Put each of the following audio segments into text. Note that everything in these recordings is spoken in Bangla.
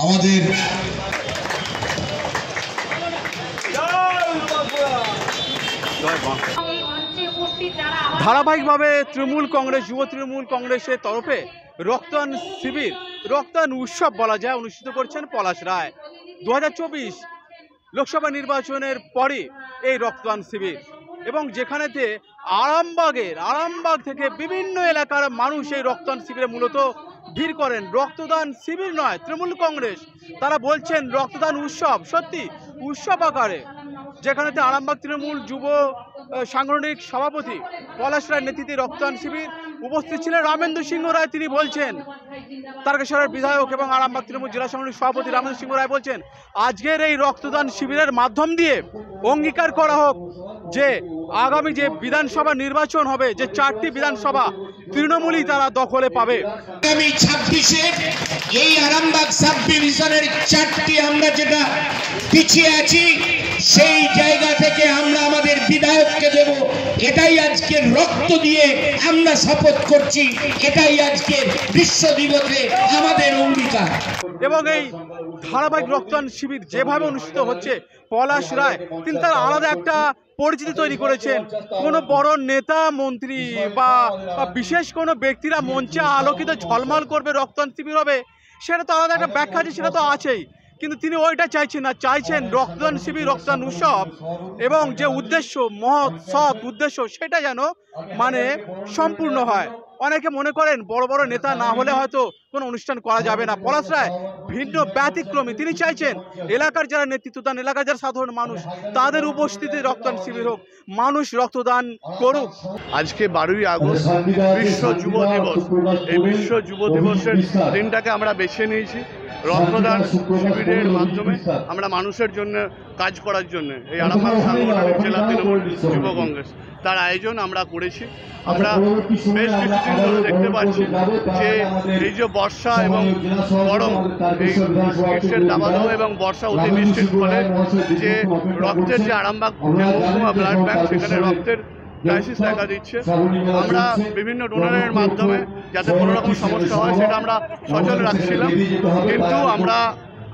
আমাদের ধারাবাহিকভাবে তৃণমূল কংগ্রেস যুব তৃণমূল কংগ্রেসের তরফে রক্তদান শিবির রক্তদান উৎসব বলা যায় অনুষ্ঠিত করছেন পলাশ রায়। 2024 লোকসভা নির্বাচনের পরে এই রক্তদান শিবির এবং যেখানেতে আরামবাগ থেকে বিভিন্ন এলাকার মানুষ এই রক্তদান শিবিরে মূলত ভিড় করেন। রক্তদান শিবির নয়, তৃণমূল কংগ্রেস তারা বলছেন রক্তদান উৎসব, সত্যি উৎসব আকারে, যেখানেতে আরামবাগ তৃণমূল যুব সাংগঠনিক সভাপতি পলাশ রায়ের নেতৃত্বে রক্তদান শিবির উপস্থিত ছিলেন রামেন্দ্র সিংহ রায়। তিনি বলছেন, তারকেশ্বরের বিধায়ক এবং আরামবাগ তৃণমূল জেলা সাংগঠনিক সভাপতি রামেন্দ্র সিংহ রায় বলছেন, আজকের এই রক্তদান শিবিরের মাধ্যম দিয়ে অঙ্গীকার করা হোক যে আগামী যে বিধানসভা নির্বাচন হবে, যে 4টি বিধানসভা তৃণমূলই তারা দখলে পাবে। আগামী 26-এ এই আরামবাগ সাব ডিভিশনের 4টি আমরা যেটা পিছিয়ে আছি সেই জায়গা থেকে আমরা আমাদের বিধায়ককে দেব। এটাই আজকে রক্ত দিয়ে আমরা শপথ করছি, এটাই আজকে বিশ্ব দিবসে আমাদের অঙ্গীকার। এবং এই ধারাবাহিক রক্তদান শিবির যেভাবে অনুষ্ঠিত হচ্ছে, পলাশ রায় তিনি তার আলাদা একটা পরিচিতি তৈরি করেছেন। কোনো বড় নেতা মন্ত্রী বা বিশেষ কোনো ব্যক্তিরা মঞ্চে আলোকিত ঝলমল করবে, রক্তদান শিবির হবে, সেটা তো আলাদা একটা ব্যাখ্যা আছে, সেটা তো আছেই, কিন্তু তিনি ওইটা চাইছেন না, চাইছেন রক্তদান শিবির রক্তদান উৎসব এবং যে উদ্দেশ্য মহৎ সৎ উদ্দেশ্য সেটা যেন মানে সম্পূর্ণ হয়। অনেকে মনে করেন বড় বড় নেতা না হলে হয়তো কোনো অনুষ্ঠান করা যাবে না। পলাশ রায় ভিন্ন ব্যতিক্রমী, তিনি চাইছেন এলাকার যারা নেতৃত্ব দেন, এলাকার যারা সাধারণ মানুষ, তাদের উপস্থিতি রক্তদান শিবির হোক, মানুষ রক্তদান করুক। আজকে 12ই আগস্ট বিশ্ব যুব দিবস। এই বিশ্ব যুব দিবসের দিনটাকে আমরা বেছে নিয়েছি রক্তদান শিবিরের মাধ্যমে আমরা মানুষের জন্য কাজ করার জন্য। এই আরামবাগ সাংগঠনিক জেলা তৃণমূল যুব কংগ্রেস তার আয়োজন আমরা করেছি। আমরা বেশ কিছুদিন ধরে দেখতে পাচ্ছি যে এই যে বর্ষা এবং গরম, এই গ্রীষ্মের দাবানল এবং বর্ষা অতিবৃষ্টির ফলে যে রক্তের যে আরামবাগ যে মহকুমা ব্লাড ব্যাংক, সেখানে রক্তের ক্রাইসিস দেখা দিচ্ছে। আমরা বিভিন্ন ডোনারের মাধ্যমে যাতে কোনো রকম সমস্যা হয় সেটা আমরা সচল রাখছিলাম, কিন্তু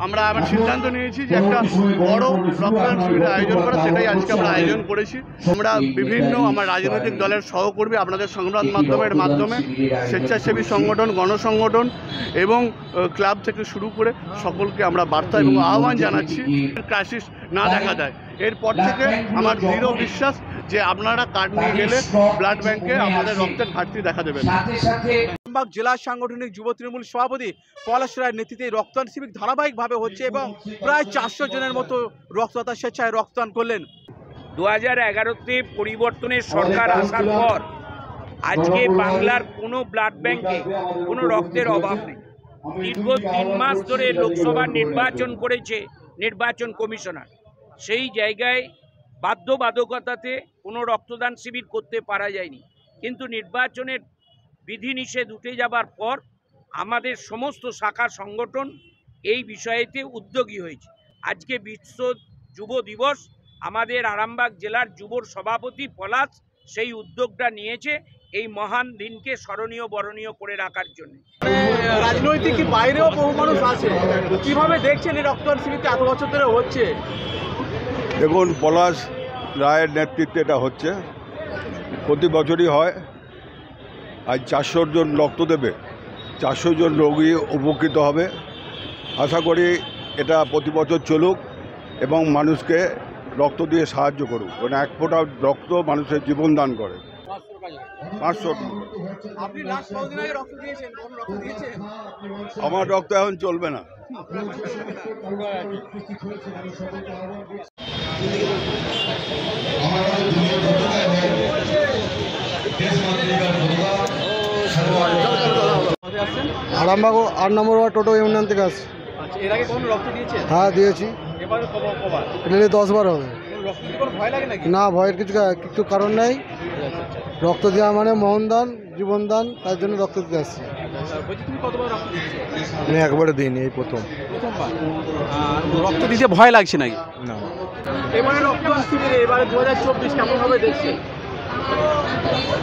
আমরা আবার সিদ্ধান্ত নিয়েছি যে একটা বড় রক্তদান শিবিরের আয়োজন করা, সেটাই আজকে আমরা আয়োজন করেছি। আমরা বিভিন্ন আমার রাজনৈতিক দলের সহকর্মী, আপনাদের সংবাদ মাধ্যমের মাধ্যমে স্বেচ্ছাসেবী সংগঠন, গণসংগঠন এবং ক্লাব থেকে শুরু করে সকলকে আমরা বার্তা এবং আহ্বান জানাচ্ছি ক্রাইসিস না দেখা দেয়। এরপর থেকে আমার দৃঢ় বিশ্বাস যে আপনারা কার্ড নিয়ে গেলে ব্লাড ব্যাংকে আমাদের রক্তের ঘাটতি দেখা দেবেন। আরামবাগ জেলা সাংগঠনিক যুব তৃণমূল সভাপতি পলাশ রায়ের নেতৃত্বে রক্তদান শিবির ধারাবাহিকভাবে হচ্ছে এবং প্রায় 400 জনের মতো রক্তদাতা স্বেচ্ছায় রক্তদান করলেন। 2011-তে পরিবর্তনের সরকার আসার পর আজকে বাংলার কোনো ব্লাড ব্যাংকে কোনো রক্তের অভাব নেই। দীর্ঘ 3 মাস ধরে লোকসভা নির্বাচন করেছে নির্বাচন কমিশনার, সেই জায়গায় বাধ্যবাধকতাতে কোনো রক্তদান শিবির করতে পারা যায়নি, কিন্তু নির্বাচনের বিধিনিষেধ উঠে যাবার পর আমাদের সমস্ত শাখা সংগঠন এই বিষয়েতে উদ্যোগী হয়েছে। আজকে বিশ্ব যুব দিবস, আমাদের আরামবাগ জেলার যুবর সভাপতি পলাশ সেই উদ্যোগটা নিয়েছে এই মহান দিনকে স্মরণীয় বরণীয় করে রাখার জন্য। রাজনৈতিক বাইরেও বহু মানুষ আছে, কিভাবে দেখছেন এই রক্তদান শিবিরটা এত বছর ধরে হচ্ছে? দেখুন, পলাশ রায়ের নেতৃত্বে এটা হচ্ছে, প্রতি বছরই হয়। আজ 400 জন রক্ত দেবে, 400 জন রোগী উপকৃত হবে। আশা করি এটা প্রতি বছর চলুক এবং মানুষকে রক্ত দিয়ে সাহায্য করুক, কারণ 1 ফোঁটা রক্ত মানুষের জীবন দান করে। 500। আপনি লাস্ট কতদিন আগে রক্ত দিয়েছেন? কোন রক্ত দিয়েছেন? আমার রক্ত এখন চলবে না। আরামবাগ 8 নম্বর ওয়ার্ড টোটো ইউনিয়ন থেকে আসছে। এর আগে কোন রক্ত দিয়েছেন? হ্যাঁ দিয়েছি, এবারে কবার? এটা 10 বার হবে। রক্ত দিতে কোনো ভয় লাগে নাকি? না, ভয়ের কিছু কারণ নেই। রক্ত দেওয়া মানে মোহনদান, জীবনদান, তার জন্য রক্ত দিতে আসছি। তুমি কতবার রক্ত দিয়েছো? আমি একবারে দিইনি, এই প্রথমবার। রক্ত দিতে ভয় লাগছে নাকি? না। এবারে রক্তদান শিবিরে এবারে 2024 কেমনভাবে দেখছে?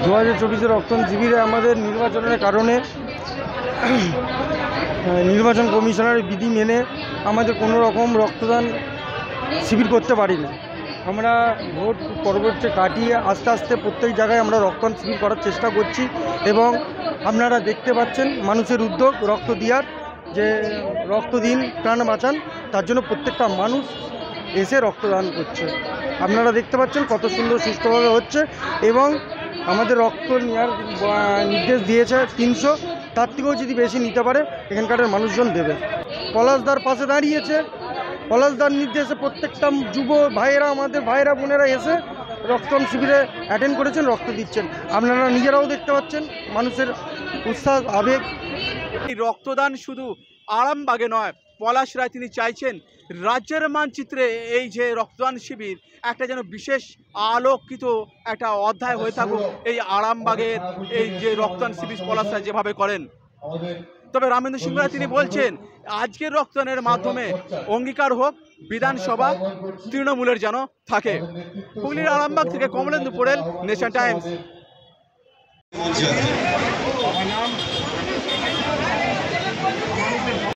2024 রক্তদান শিবিরে আমাদের নির্বাচনের কারণে নির্বাচন কমিশনারের বিধি মেনে আমাদের কোনো রকম রক্তদান শিবির করতে পারি না। আমরা ভোট পরবর্তী কাটিয়ে আস্তে আস্তে প্রত্যেক জায়গায় আমরা রক্তদান শিবির করার চেষ্টা করছি এবং আপনারা দেখতে পাচ্ছেন মানুষের উদ্যোগ রক্ত দেওয়ার, যে রক্ত দিন প্রাণ বাঁচান, তার জন্য প্রত্যেকটা মানুষ এসে রক্তদান করছে। আপনারা দেখতে পাচ্ছেন কত সুন্দর সুষ্ঠুভাবে হচ্ছে এবং আমাদের রক্ত নেওয়ার নির্দেশ দিয়েছে 300, তার থেকেও যদি বেশি নিতে পারে এখানকার মানুষজন দেবে। পলাশদার পাশে দাঁড়িয়েছে, পলাশদার নির্দেশে প্রত্যেকটা যুব ভাইয়েরা, আমাদের ভাইয়েরা বোনেরা এসে রক্তদান শিবিরে অ্যাটেন্ড করেছেন, রক্ত দিচ্ছেন। আপনারা নিজেরাও দেখতে পাচ্ছেন মানুষের উৎসাহ, আবেগ। এই রক্তদান শুধু আরামবাগে নয়, পলাশ রায় তিনি চাইছেন রাজ্যের মানচিত্রে এই যে রক্তদান শিবির একটা যেন বিশেষ আলোকিত একটা অধ্যায় হয়ে থাকুক এই আরামবাগের এই যে রক্তদান শিবির পলাশ রায় যেভাবে করেন। তবে রামেন্দ্র সিংহ রায় তিনি বলছেন আজকের রক্তদানের মাধ্যমে অঙ্গীকার হোক বিধানসভা তৃণমূলের যেন থাকে। হুগলির আরামবাগ থেকে কমলেন্দু পোড়েল, নেশন টাইমস।